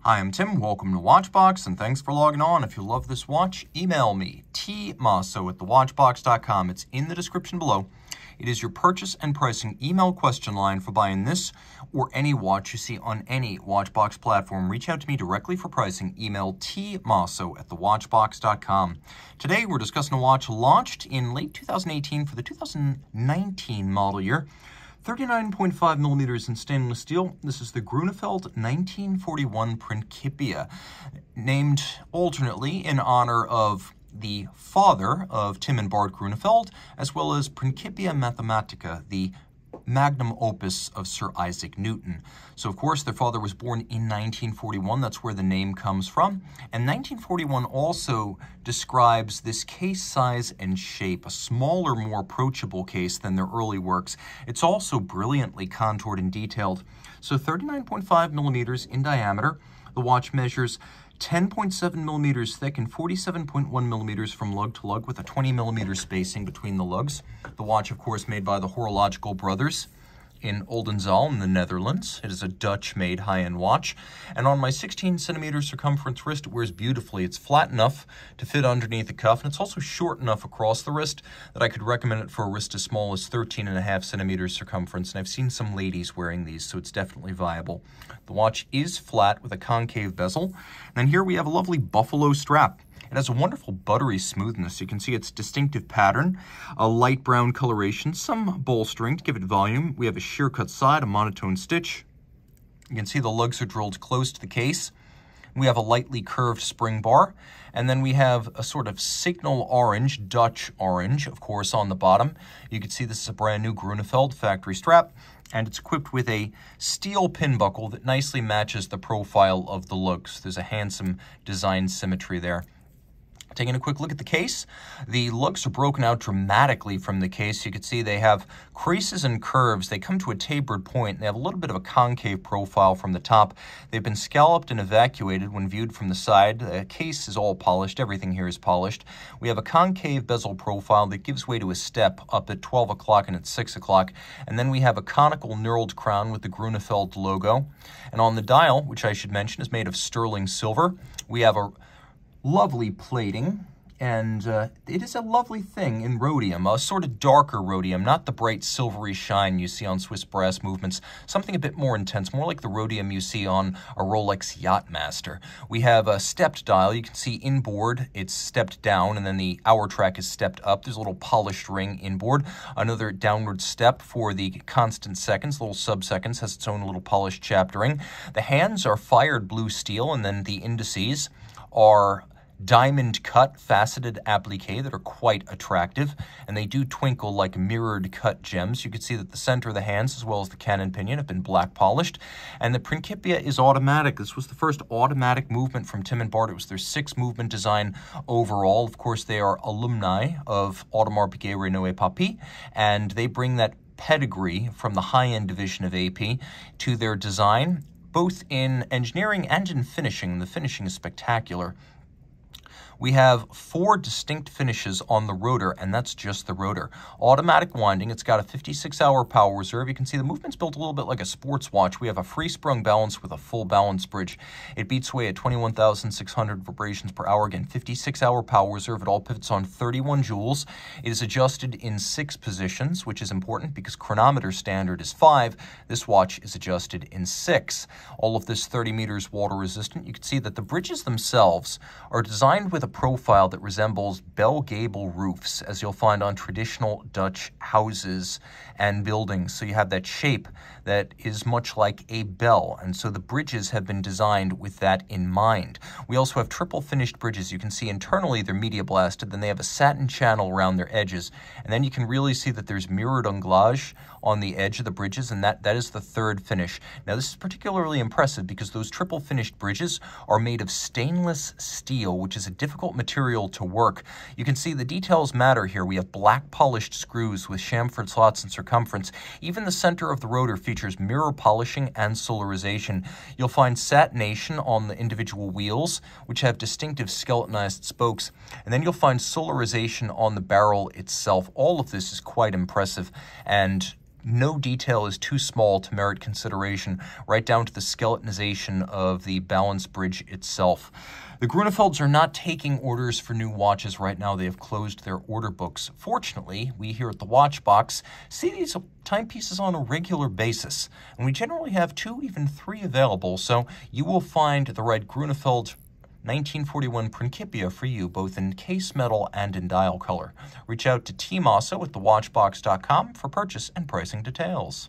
Hi, I'm Tim. Welcome to Watchbox, and thanks for logging on. If you love this watch, email me, tmosso@thewatchbox.com. It's in the description below. It is your purchase and pricing email question line for buying this or any watch you see on any Watchbox platform. Reach out to me directly for pricing. Email tmosso@thewatchbox.com. Today, we're discussing a watch launched in late 2018 for the 2019 model year. 39.5 millimeters in stainless steel. This is the Grönefeld 1941 Principia, named alternately in honor of the father of Tim and Bart Grönefeld, as well as Principia Mathematica, the magnum opus of Sir Isaac Newton. So, of course, their father was born in 1941. That's where the name comes from. And 1941 also describes this case size and shape, a smaller, more approachable case than their early works. It's also brilliantly contoured and detailed. So 39.5 millimeters in diameter. The watch measures 10.7 millimeters thick and 47.1 millimeters from lug to lug with a 20 millimeter spacing between the lugs. The watch, of course, made by the Horological brothers in Oldenzaal in the Netherlands. It is a Dutch-made high-end watch. And on my 16 centimeter circumference wrist, it wears beautifully. It's flat enough to fit underneath the cuff, and it's also short enough across the wrist that I could recommend it for a wrist as small as 13.5 centimeters circumference. And I've seen some ladies wearing these, so it's definitely viable. The watch is flat with a concave bezel. And here we have a lovely buffalo strap. It has a wonderful buttery smoothness. You can see its distinctive pattern, a light brown coloration, some bolstering to give it volume. We have a sheer cut side, a monotone stitch. You can see the lugs are drilled close to the case. We have a lightly curved spring bar, and then we have a sort of signal orange, Dutch orange, of course, on the bottom. You can see this is a brand new Grönefeld factory strap, and it's equipped with a steel pin buckle that nicely matches the profile of the lugs. There's a handsome design symmetry there. Taking a quick look at the case, the lugs are broken out dramatically from the case. You can see they have creases and curves. They come to a tapered point. They have a little bit of a concave profile from the top. They've been scalloped and evacuated when viewed from the side. The case is all polished. Everything here is polished. We have a concave bezel profile that gives way to a step up at 12 o'clock and at 6 o'clock. And then we have a conical knurled crown with the Grönefeld logo. And on the dial, which I should mention is made of sterling silver, we have a lovely plating, and it is a lovely thing in rhodium, a sort of darker rhodium, not the bright silvery shine you see on Swiss brass movements, something a bit more intense, more like the rhodium you see on a Rolex Yachtmaster. We have a stepped dial. You can see inboard, it's stepped down, and then the hour track is stepped up. There's a little polished ring inboard, another downward step for the constant seconds, little sub-seconds, has its own little polished chaptering. The hands are fired blue steel, and then the indices are diamond cut faceted applique that are quite attractive, and they do twinkle like mirrored cut gems. You can see that the center of the hands as well as the cannon pinion have been black polished, and the Principia is automatic. This was the first automatic movement from Tim and Bart. It was their 6th movement design overall. Of course, they are alumni of Audemars Piguet Renault et Papy, and they bring that pedigree from the high-end division of AP to their design, both in engineering and in finishing. The finishing is spectacular. We have 4 distinct finishes on the rotor, and that's just the rotor. Automatic winding. It's got a 56-hour power reserve. You can see the movement's built a little bit like a sports watch. We have a free-sprung balance with a full balance bridge. It beats away at 21,600 vibrations per hour. Again, 56-hour power reserve. It all pivots on 31 joules. It is adjusted in 6 positions, which is important because chronometer standard is 5. This watch is adjusted in 6. All of this 30 meters water resistant. You can see that the bridges themselves are designed with a profile that resembles bell gable roofs, as you'll find on traditional Dutch houses and buildings. So you have that shape that is much like a bell, and so the bridges have been designed with that in mind. We also have triple finished bridges. You can see internally they're media blasted, then they have a satin channel around their edges, and then you can really see that there's mirrored anglage on the edge of the bridges, and that is the 3rd finish. Now, this is particularly impressive because those triple finished bridges are made of stainless steel, which is a difficult material to work. You can see the details matter here. We have black polished screws with chamfered slots and circumference. Even the center of the rotor features mirror polishing and solarization. You'll find satination on the individual wheels, which have distinctive skeletonized spokes, and then you'll find solarization on the barrel itself. All of this is quite impressive, and no detail is too small to merit consideration, right down to the skeletonization of the balance bridge itself. The Grönefelds are not taking orders for new watches right now. They have closed their order books. Fortunately, we here at the Watch Box see these timepieces on a regular basis, and we generally have 2, even 3 available, so you will find the right Grönefeld 1941 Principia for you, both in case metal and in dial color. Reach out to Team Mosso at thewatchbox.com for purchase and pricing details.